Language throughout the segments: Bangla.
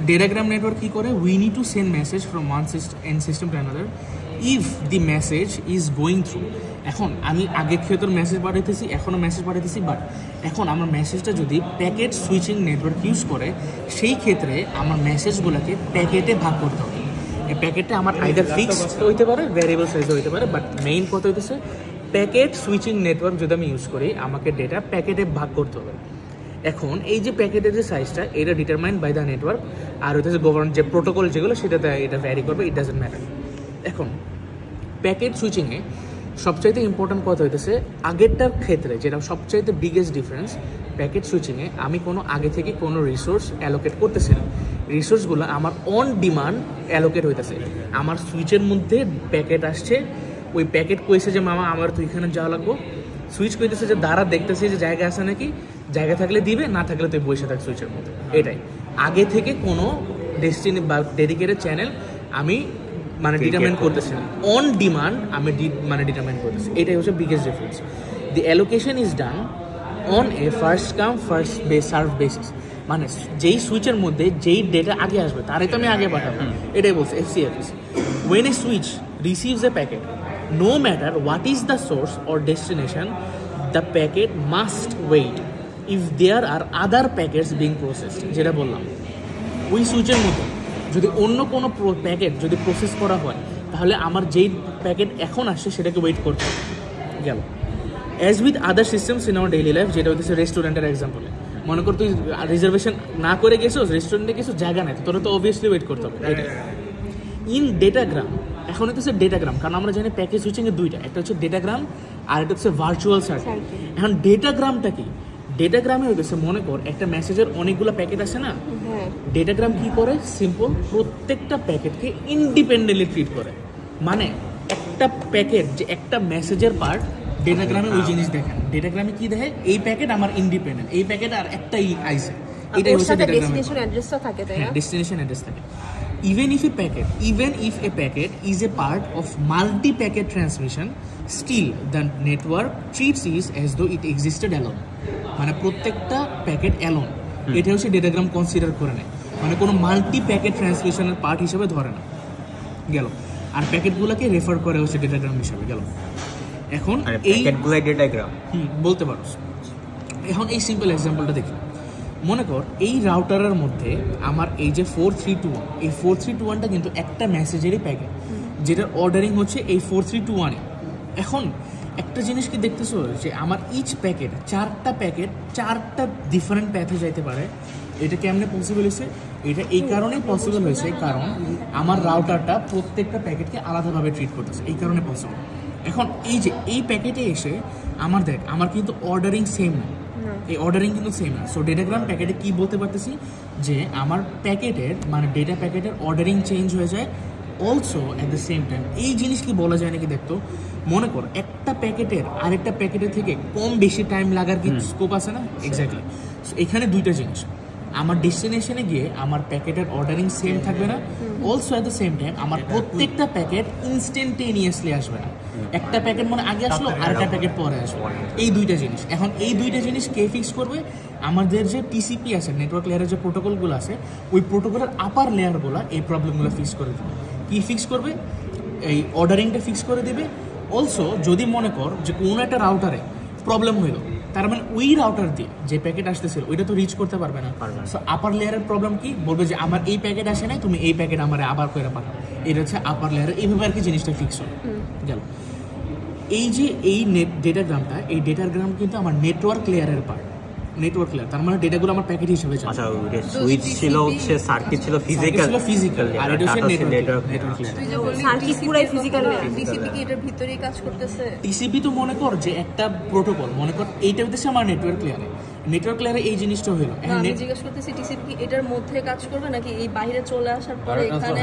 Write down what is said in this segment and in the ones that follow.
Datagram network কি করে, we need to send message from one system to another if the message is going through. এখন আমি আগের ক্ষেত্রে মেসেজ পাঠাইতেছি, এখনও মেসেজ পাঠাইতেছি, বাট এখন আমার মেসেজটা যদি প্যাকেট সুইচিং নেটওয়ার্ক ইউজ করে, সেই ক্ষেত্রে আমার মেসেজগুলোকে প্যাকেটে ভাগ করতে হবে। এই প্যাকেটটা আমার আইদার ফিক্সড হইতে পারে, ভ্যারিয়েবল সাইজে হইতে পারে, বাট মেইন কথা হইতেছে প্যাকেট সুইচিং নেটওয়ার্ক যদি আমি ইউজ করি, আমাকে ডেটা প্যাকেটে ভাগ করতে হবে। এখন এই যে প্যাকেটের যে সাইজটা, এটা ডিটারমাইন্ড বাই দ্য নেটওয়ার্ক, আর হইতেছে গভর্নমেন্ট যে প্রোটোকল যেগুলো সেটাতে এটা ভ্যারি করবে, ইট ডাজন্ট ম্যাটার। এখন প্যাকেট সুইচিংয়ে সবচাইতে ইম্পর্ট্যান্ট কথা হইতেছে আগেরটার ক্ষেত্রে যেটা সবচাইতে বিগেস্ট ডিফারেন্স, প্যাকেট সুইচিংয়ে আমি কোনো আগে থেকে কোনো রিসোর্স অ্যালোকেট করতেছি না, রিসোর্সগুলো আমার অন ডিমান্ড অ্যালোকেট হইতেছে। আমার সুইচের মধ্যে প্যাকেট আসছে, ওই প্যাকেট কইছে যে মামা আমার তো এখানে যাওয়া লাগবো, সুইচ কইতেছে যে দ্বারা দেখতেছে যে জায়গা আছে নাকি, জায়গা থাকলে দিবে, না থাকলে তুই বসে থাক সুইচের মধ্যে। এটাই আগে থেকে কোনো ডেস্টিনি বা ডেডিকেটেড চ্যানেল আমি মানে ডিটারমাইন করতেছি না, অন ডিমান্ড আমি মানে ডিটারমাইন করতেছি। এটাই হচ্ছে biggest difference. The allocation is done on a first come first serve basis, মানে যেই সুইচের মধ্যে যেই ডেটা আগে আসবে তারই তো আমি আগে পাঠাবো, এটাই বলছে FCFS। When a switch receives a packet, no matter what is the source or destination, the packet must wait if there are other packets being processed. যেটা বললাম, ওই সুইচের মতো যদি অন্য কোনো প্যাকেট যদি প্রসেস করা হয়, তাহলে আমার যেই প্যাকেট এখন আসছে সেটাকে ওয়েট করতে গেল। As with other systems in our daily life, যেটা হচ্ছে রেস্টুরেন্টের এক্সাম্পলে, মনে কর তুই রিজার্ভেশন না করে গেছো রেস্টুরেন্টে, কিছু জায়গা নেই, তোরা তো অবভিয়াসলি ওয়েট করতে হবে। ইন ডেটাগ্রাম, এখন হচ্ছে ডেটাগ্রাম, কারণ আমরা জানি প্যাকেজ সুইচিংয়ে দুইটা, একটা হচ্ছে ডেটাগ্রাম আর একটা হচ্ছে ভার্চুয়াল সার্কিট। এখন ডেটাগ্রামটা কি, ডেটাগ্রামে হইতেছে মনে কর একটা মেসেজের অনেকগুলো প্যাকেট আছে না, ডেটাগ্রাম কি করে, সিম্পল প্রত্যেকটা প্যাকেটকে ইন্ডিপেন্ডেন্টলি ট্রিট করে। মানে একটা প্যাকেট যে একটা মেসেজের পার্ট, ডেটাগ্রামে ওই জিনিস দেখেন, ডেটাগ্রামে কি দেখে, এই প্যাকেট আমার ইন্ডিপেন্ডেন্ট, এই প্যাকেট আর একটাই আইছে, এটাই হচ্ছে ডেটাগ্রামের ডেস্টিনেশন অ্যাড্রেস থাকে। Even if a packet is a part of multi-packet transmission, still the network treats it as though it existed alone. মানে প্রত্যেকটা প্যাকেট অ্যালোন, এটা হচ্ছে ডেটাগ্রাম কনসিডার করে নেয়, মানে কোনো মাল্টি প্যাকেট ট্রান্সমিশনের পার্ট হিসেবে ধরে না গেল, আর প্যাকেটগুলোকে রেফার করে হচ্ছে ডেটাগ্রাম হিসেবে গেল। এখন এই প্যাকেটগুলো ডেটাগ্রাম বলতে পারো। এখন এই সিম্পল এক্সাম্পলটা দেখি, মনে কর এই রাউটারের মধ্যে আমার এই যে 4321, এই 4321টা কিন্তু একটা মেসেজেরই প্যাকেট, যেটার অর্ডারিং হচ্ছে এই 4321-এ। এখন একটা জিনিস কি দেখতেছো যে আমার ইচ প্যাকেট, চারটা প্যাকেট চারটা ডিফারেন্ট প্যাথে যাইতে পারে। এটা কেমনে পসিবল হয়েছে? এটা এই কারণেই পসিবল হয়েছে কারণ আমার রাউটারটা প্রত্যেকটা প্যাকেটকে আলাদাভাবে ট্রিট করতেছে, এই কারণে পসিবল। এখন এই যে এই প্যাকেটে এসে আমার দেখ, আমার কিন্তু অর্ডারিং সেম না, এই অর্ডারিং কিন্তু সেম না। সো ডেটাগ্রাম প্যাকেটে কি বলতে পারতেছি যে আমার প্যাকেটের মানে ডেটা প্যাকেটের অর্ডারিং চেঞ্জ হয়ে যায় also at the same time. এই জিনিস কি বলা যায় নাকি দেখতো, মনে কর একটা প্যাকেটের আরেকটা প্যাকেটের থেকে কম বেশি টাইম লাগার কি স্কোপ আছে না? এক্স্যাক্টলি। সো এখানে দুইটা জিনিস, আমার ডেস্টিনেশনে গিয়ে আমার প্যাকেটের অর্ডারিং সেম থাকবে না, also at the same time আমার প্রত্যেকটা প্যাকেট ইনস্ট্যান্টেনিয়াসলি আসবে না, একটা প্যাকেট মানে আগে আসলো আর একটা প্যাকেট পরে আসবে, এই দুইটা জিনিস। এখন এই দুইটা জিনিস কে ফিক্স করবে? আমাদের যে টিসিপি আছে, নেটওয়ার্ক লেয়ারের যে প্রোটোকলগুলো আছে, ওই প্রোটোকলের আপার লেয়ারগুলো এই প্রবলেমগুলো ফিক্স করে দেবে। কি ফিক্স করবে? এই অর্ডারিংটা ফিক্স করে দেবে। অলসো যদি মনে কর যে কোনো একটা রাউটারে প্রবলেম হইলো, তার মানে ওই রাউটার দিয়ে যে প্যাকেট আসতেছিল ওইটা তো রিচ করতে পারবে না। সো আপার লেয়ারের প্রবলেম কি বলবে যে আমার এই প্যাকেট আসে নাই, তুমি এই প্যাকেট আমার আবার করে পাঠাও, এটা হচ্ছে আপার লেয়ারের। এইভাবে আর কি জিনিসটা ফিক্স হয় গেল। এই যে এই ডেটাগ্রামটা, এই ডেটাগ্রাম কিন্তু আমার নেটওয়ার্ক লেয়ারের পার্ট, নেটওয়ার্ক লেয়ার, তার মানে ডেটাগুলো আমার প্যাকেট হিসেবে যায়। আচ্ছা, সুইচ ছিল হচ্ছে সার্কিট ছিল ফিজিক্যাল, আর এটা হচ্ছে নেটওয়ার্ক লেয়ার। সার্কিট পুরাই ফিজিক্যাল লেয়ার। টিসিপি কি এটার ভিতরেই কাজ করতেছে? টিসিপি তো মনে কর যে একটা প্রোটোকল, মনে কর এইটা হচ্ছে আমার নেটওয়ার্ক লেয়ারে। নেটওয়ার্ক লেয়ারে এই জিনিসটা হলো, আমি জিজ্ঞেস করতেছি টিসিপি কি এটার মধ্যে কাজ করবে নাকি এই বাইরে চলে আসার পরে এখানে?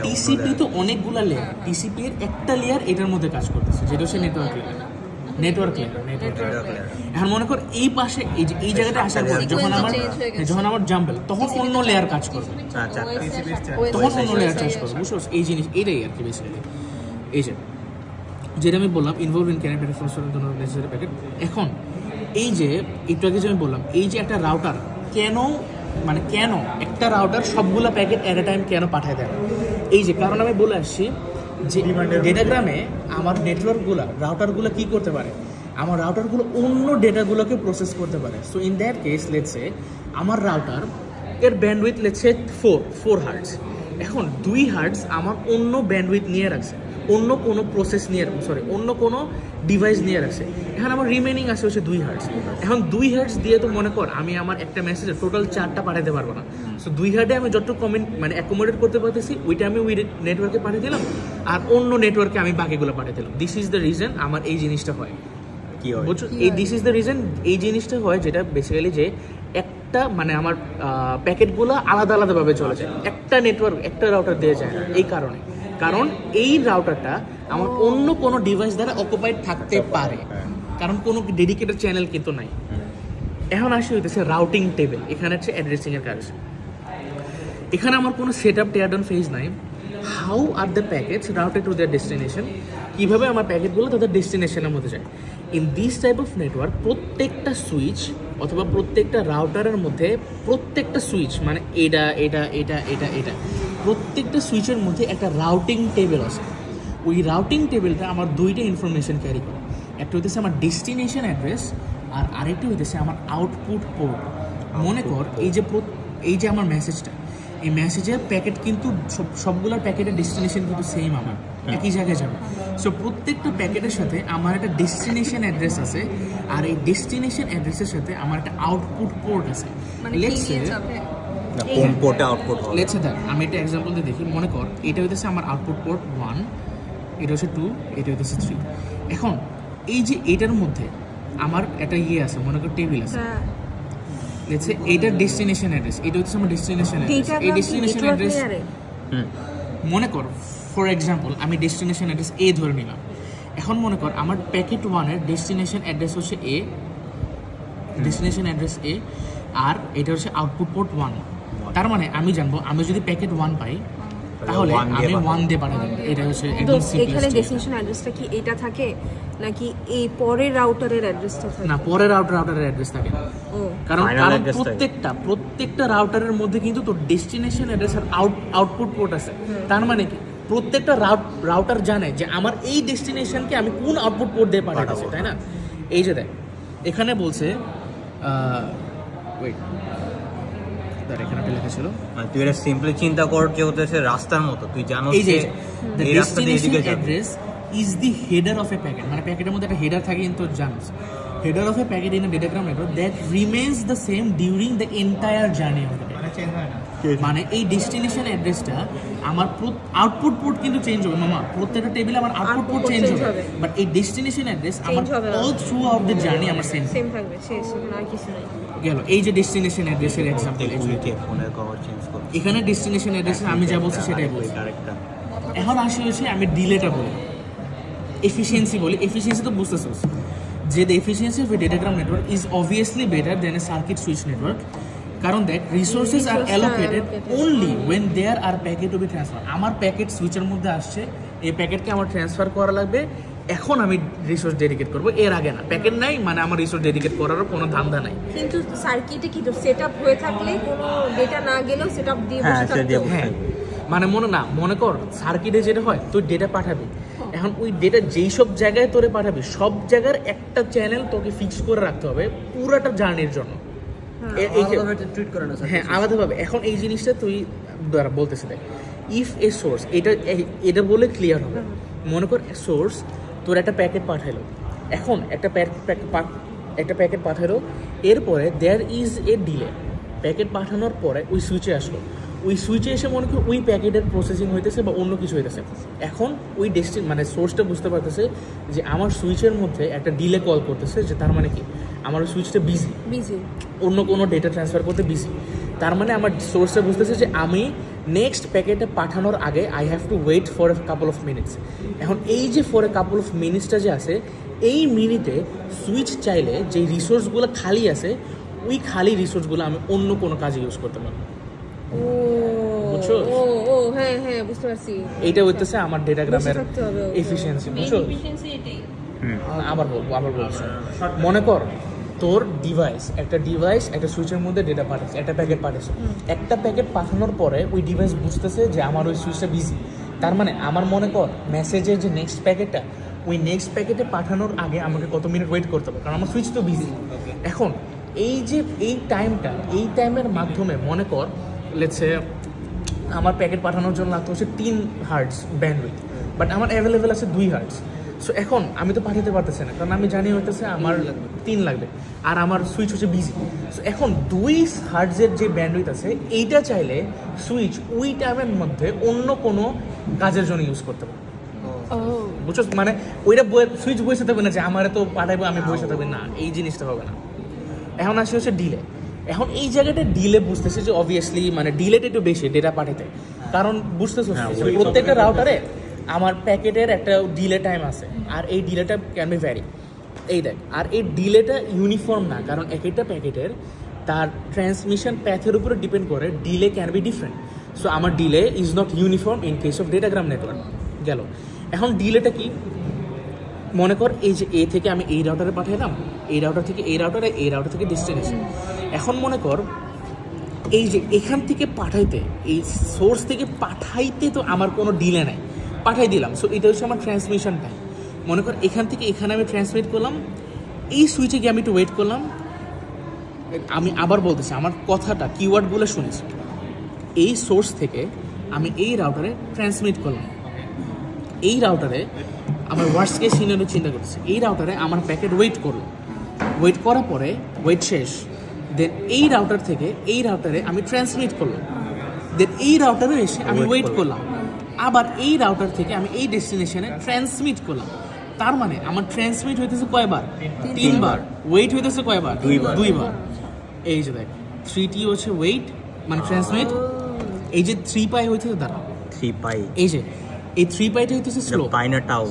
টিসিপি তো অনেকগুলো লেয়ার, টিসিপি এর একটা লেয়ার এটার মধ্যে কাজ করতেছে, যেটা হচ্ছে নেটওয়ার্ক লেয়ার। এখন মনে কর এই পাশে এই জায়গাটা আসার পরে যখন আমার জাম্বেল, তখন অন্য লেয়ার কাজ করবে, তখন অন্য লেয়ার কাজ করবে, বুঝছো? এই জিনিস এটাই আর কি বেসিক্যালি। এই যেটা আমি বললাম ইনভলভ ইন ক্যারেক্টার প্যাকেট। এখন এই যে একটু আগে যে আমি বললাম, এই যে একটা রাউটার কেন মানে কেন একটা রাউটার সবগুলো প্যাকেট এট এ টাইম কেন পাঠায় দেয়? এই যে কারণ আমি বলে আসছি যে ডেটাগ্রামে আমার নেটওয়ার্কগুলো রাউটারগুলো কি করতে পারে, আমার রাউটারগুলো অন্য ডেটাগুলোকে প্রসেস করতে পারে। So in that case let's say আমার রাউটার এর ব্যান্ডউইথ লেটস সে 4 হার্টজ। এখন 2 হার্টজ আমার অন্য ব্যান্ডউইথ নিয়ে রাখছে, অন্য কোনো প্রসেস নিয়ে অন্য কোনো ডিভাইস নিয়ে রাখছে। এখন আমার রিমেনিং আছে হচ্ছে 2 হার্টজ। এখন 2 হার্টজ দিয়ে তো মনে কর আমি আমার একটা মেসেজে টোটাল 4টা পাঠাতে পারবো না। সো 2 হার্টে আমি যত মানে অ্যাকোমোডেট করতে পারতেছি ওইটা আমি ওই নেটওয়ার্কে পাঠিয়ে দিলাম, আর অন্য নেটওয়ার্কে আমি বাকিগুলো পাঠিয়ে দিলাম। দিস ইজ দ্য রিজন আমার এই জিনিসটা হয়। বুঝছো? দিস ইজ দ্য রিজন এই জিনিসটা হয়, যেটা বেসিক্যালি যে একটা মানে আমার প্যাকেটগুলো আলাদা আলাদাভাবে চলে যায়, একটা নেটওয়ার্ক একটা রাউটার দিয়ে যায় না। এই কারণ এই রাউটারটা আমার অন্য কোনো ডিভাইস দ্বারা অকুপাইড থাকতে পারে, কারণ কোনো ডেডিকেটেড চ্যানেল কিন্তু নাই। এখন আসি হইতেছে রাউটিং টেবিল। এখানে হচ্ছে অ্যাড্রেসিং এর কাজ। এখানে আমার কোনো সেট আপ টেয়ার ডাউন ফেজ নাই। How are the packets রাউটেড to their destination, কীভাবে আমার প্যাকেটগুলো তাদের ডেস্টিনেশনের মধ্যে যায়। In this type of network প্রত্যেকটা সুইচ অথবা প্রত্যেকটা রাউটারের মধ্যে প্রত্যেকটা সুইচ মানে এটা এটা এটা এটা এটা প্রত্যেকটা সুইচের মধ্যে একটা রাউটিং টেবিল আছে। ওই রাউটিং টেবিলটা আমার দুইটা ইনফরমেশন ক্যারি করে। একটা হইতেছে আমার ডেস্টিনেশন অ্যাড্রেস, আর আরেকটা হইতেছে আমার আউটপুট পোর্ট। মনে কর এই যে আমার মেসেজটা, এই মেসেজের প্যাকেট কিন্তু সবগুলোর প্যাকেটের ডেস্টিনেশন কিন্তু সেম, আমার একই জায়গায় যাবে। সো প্রত্যেকটা প্যাকেটের সাথে আমার একটা ডেস্টিনেশন অ্যাড্রেস আছে, আর এই ডেস্টিনেশন অ্যাড্রেসের সাথে আমার একটা আউটপুট পোর্ট আছে। আমি একটা এক্সাম্পল দিয়ে দেখি। মনে কর এটা হইতেছে আমার আউটপুট পোর্ট 1, এটা হচ্ছে 2, এটা হইতেছে 3। এখন এই যে এটার মধ্যে আমার একটা আছে, মনে কর টেবিল আছে। লেটস সে এইটার ডেস্টিনেশন অ্যাড্রেস, এটা হচ্ছে আমার ডেস্টিনেশন অ্যাড্রেস। এই ডেস্টিনেশন অ্যাড্রেস মনে কর ফর এক্সাম্পল আমি ডেস্টিনেশন অ্যাড্রেস এ ধরে নিলাম। এখন মনে কর আমার প্যাকেট 1 এর ডেস্টিনেশন অ্যাড্রেস হচ্ছে এ, ডেস্টিনেশন অ্যাড্রেস এ, আর এটা হচ্ছে আউটপুট পোর্ট 1। তার মানে আমি জানবো আমি যদি প্যাকেট 1 পাই তাহলে আমি 1 দিয়ে পাঠাবো। এটা হচ্ছে একদম সিম্পল। এখানে ডেস্টিনেশন অ্যাড্রেসটা কি এটা থাকে নাকি এই পরের রাউটারের অ্যাড্রেসটা থাকে? না, পরের রাউটারের অ্যাড্রেস থাকে না। কারণ প্রত্যেকটা রাউটারের মধ্যে কিন্তু তো ডেস্টিনেশন অ্যাড্রেস আর আউটপুট পোর্ট আছে। তার মানে কি প্রত্যেকটা রাউটার জানে যে আমার এই ডেস্টিনেশনকে আমি কোন আউটপুট পোর্ট দিয়ে পাঠাচ্ছি, তাই না? এই যে দেখ এখানে বলছে ওয়েট, এখানে একটা লেখা ছিল, তুই এটা সিম্পলি চিন্তা কর যে হচ্ছে রাস্তার মতো। তুই জানো এই যে এই রাস্তা দিয়ে এদিকে address is the header of a packet, মানে প্যাকেটের মধ্যে একটা হেডার থাকে কিন্তু জানোস, header of a packet in a datagram network that remains the same during the entire journey of the data. মানে এই ডেস্টিনেশন অ্যাড্রেসটা আমার আউটপুট পোর্ট কিন্তু চেঞ্জ হবে মামা, প্রত্যেকটা টেবিলে আমার আউটপুট পোর্ট চেঞ্জ হবে, বাট এই ডেস্টিনেশন অ্যাড্রেস আমার all through out the journey আমার সেম থাকবে, শেষ আর কিছু নাই। গেল এই যে ডেস্টিনেশন অ্যাড্রেসের এক্সাম্পল, ফোনের কভার চেঞ্জ করব। এখানে ডেস্টিনেশন অ্যাড্রেসে আমি যা বলছি সেটাই বলছি। এখন আসি হচ্ছে আমি ডিলেটা বলি, এফিসিয়েন্সি বলি। এফিসিয়েন্সি তো বুঝতেছো যে the efficiency of a datagram network is obviously better than a circuit switch network, কারণ that resources are allocated only when there are packet to be transfer. আমার প্যাকেট সুইচের মধ্যে আসছে, এই প্যাকেটকে আমার ট্রান্সফার করা লাগবে, এখন আমি রিসোর্স ডেডিকেট করবো, এর আগে না। প্যাকেট নাই মানে আমার রিসোর্স ডেডিকেট করারও কোনো ধান্দা নাই। কিন্তু সার্কিটে কি সেটআপ হয়ে থাকলে কোনো ডেটা না গেলেও সেটআপ দিয়ে বসে থাকতে হবে। হ্যাঁ, মানে মনে কর সার্কিটে যেটা হয় তুই ডেটা পাঠাবি, এখন ওই ডেটা যেই সব জায়গায় তোরে পাঠাবি সব জায়গার একটা চ্যানেল তোকে ফিক্স করে রাখতে হবে পুরাটা জার্নির জন্য। হ্যাঁ, আলাদাভাবে। এখন এই জিনিসটা তুই বলতেছে দেখ, ইফ এ সোর্স, এটা বলে ক্লিয়ার হবে। মনে কর সোর্স তোর একটা প্যাকেট পাঠাইলো, এখন একটা প্যাকেট পাঠাইলো, এরপরে there is a delay. Packet পাঠানোর পরে ওই সুইচে আসলো, ওই সুইচে এসে মনে করি ওই প্যাকেটের প্রসেসিং হইতেছে বা অন্য কিছু হইতেছে। এখন ওই মানে সোর্সটা বুঝতে পারতেছে যে আমার সুইচের মধ্যে একটা ডিলে কল করতেছে, যে তার মানে কি আমার সুইচটা বিজি, অন্য কোনো ডেটা ট্রান্সফার করতে বিজি। তার মানে আমার সোর্সটা বুঝতেছে যে আমি নেক্সট প্যাকেটে পাঠানোর আগে I have to wait for a couple of minutes. এখন এই যে ফর এ কাপল অফ মিনিটসটা যে আছে, এই মিনিটে সুইচ চাইলে যে রিসোর্সগুলো খালি আছে ওই খালি রিসোর্সগুলো আমি অন্য কোনো কাজে ইউজ করতে পারবো। বুঝছো? হ্যাঁ হ্যাঁ, বুঝতে পারছি। এইটা হইতেছে আমার ডেটাগ্রামের এফিসিয়েন্সি। বুঝছো? আবার বলছো, মনে কর তোর ডিভাইস একটা সুইচের মধ্যে ডেটা পাঠাচ্ছে, একটা প্যাকেট পাঠাচ্ছে, একটা প্যাকেট পাঠানোর পরে ওই ডিভাইস বুঝতেছে যে আমার ওই সুইচটা বিজি। তার মানে আমার মনে কর মেসেজের যে নেক্সট প্যাকেটটা, ওই নেক্সট প্যাকেটে পাঠানোর আগে আমাকে কত মিনিট ওয়েট করতে হবে, কারণ আমার সুইচ তো বিজি। এখন এই যে এই টাইমের মাধ্যমে মনে কর লেটসে আমার প্যাকেট পাঠানোর জন্য লাগতে হচ্ছে 3 হার্টজ ব্যান্ডউইথ, বাট আমার অ্যাভেলেবেল আছে 2 হার্টজ। সো এখন আমি তো পাঠাতে পারতেছি না, কারণ আমি জানি হইতেছে আমার 3 লাগবে, আর আমার সুইচ হচ্ছে বিজি। সো এখন 2 হার্টজের যে ব্যান্ডউইথ আছে এইটা চাইলে সুইচ ওই টাইমের মধ্যে অন্য কোনো কাজের জন্য ইউজ করতে পারে। বুঝছো, মানে ওইটা সুইচ বসে থাকবে না যে আমার তো পাঠাইবো আমি বসে থাকবে না, এই জিনিসটা হবে না। এখন আসে হচ্ছে ডিলে। এখন এই জায়গাটা ডিলে বুঝতেছে যে অবভিয়াসলি মানে ডিলেটা একটু বেশি ডেটা পাঠাতে, কারণ বুঝতেছো প্রত্যেকটা রাউটারে আমার প্যাকেটের একটা ডিলে টাইম আছে, আর এই ডিলেটা ক্যান বি ভ্যারি। এই দেখ, আর এই ডিলেটা ইউনিফর্ম না, কারণ এক একটা প্যাকেটের তার ট্রান্সমিশন প্যাথের উপরে ডিপেন্ড করে delay can be different. So আমার delay is not uniform in case of datagram network গেল। এখন ডিলেটা কি, মনে কর এই যে এ থেকে আমি এই রাউটারে পাঠাইলাম, এই রাউটার থেকে এই রাউটারে, এই রাউটার থেকে ডেস্টিনেশন। এখন মনে কর এই যে এখান থেকে পাঠাইতে, এই সোর্স থেকে পাঠাইতে তো আমার কোনো ডিলে নাই, পাঠাই দিলাম। সো এটা হচ্ছে আমার ট্রান্সমিশন টাইম। মনে কর এখান থেকে এখানে আমি ট্রান্সমিট করলাম, এই সুইচে গিয়ে আমি একটু ওয়েট করলাম। আমি আবার বলতেছি, আমার কথাটা কিওয়ার্ডগুলো শুনিস। এই সোর্স থেকে আমি এই রাউটারে ট্রান্সমিট করলাম, এই রাউটারে আমার ওয়ার্স্ট কেস সিনারিও চিন্তা করতেছি, এই রাউটারে আমার প্যাকেট ওয়েট করলো, ওয়েট করার পরে ওয়েট শেষ, দেন এই রাউটার থেকে এই রাউটারে আমি ট্রান্সমিট করলাম, দেন এই রাউটারে এসে আমি ওয়েট করলাম, আবার এই রাউটার থেকে আমি এই ডেস্টিনেশনে ট্রান্সমিট করলাম। তার মানে আমার ট্রান্সমিট হইতেছে কয়বার? 3 বার। ওয়েট হইতেছে কয়বার? 2 বার। এই যে দেখ 3T হচ্ছে ওয়েট মানে ট্রান্সমিট, এই যে 3 পাই হইতেছে দাঁড়া 3 পাই, এই যে এই 3 পাইটা হইতেছে স্লো, পাই না টাউ,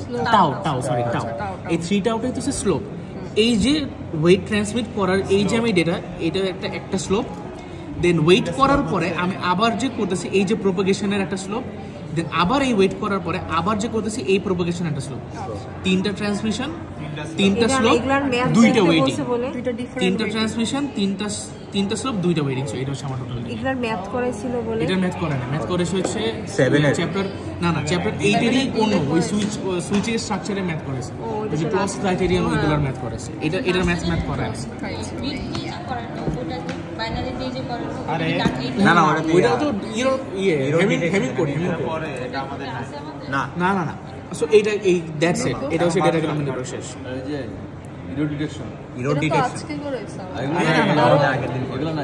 এই 3 টাউটা হইতেছে স্লোপ। এই যে ওয়েট ট্রান্সমিট করার এই যে আমি ডেটা, এটা একটা স্লোপ। দেন ওয়েট করার পরে আমি আবার যে করতেছি এই যে প্রোপাগেশনের একটা স্লোপ, দেন আবার এই ওয়েট করার পরে আবার যে করতেছি এই প্রোপাগেশন একটা স্লোপ। 3টা ট্রান্সমিশন, 3টা স্লোপ, 2টা ওয়েটিং। 3টা ট্রান্সমিশন, 3টা স্লোপ, 2টা ওয়েটিং। সো এটা হচ্ছে আমার টোটাল। এগুলার ম্যাথ করাইছিল বলে এটা ম্যাথ করে না, ম্যাথ করে হচ্ছে 7 এর চ্যাপ্টার, না চ্যাপ্টার 8 এরই অন্য ওই সুইচের স্ট্রাকচারে ম্যাথ করেছে, ওই যে ক্লজ ক্রাইটেরিয়া ওইগুলোর ম্যাথ করেছে। এটার ম্যাথ করা আছে। না না ওইটা তো হেমিং কোড না না না না। সো এইটা এই দ্যাটস ইট, এটা হচ্ছে ডেটাগ্রাম নেটওয়ার্ক শেষ। এই যে ইরো ডিটেকশন আজকে এগুলো না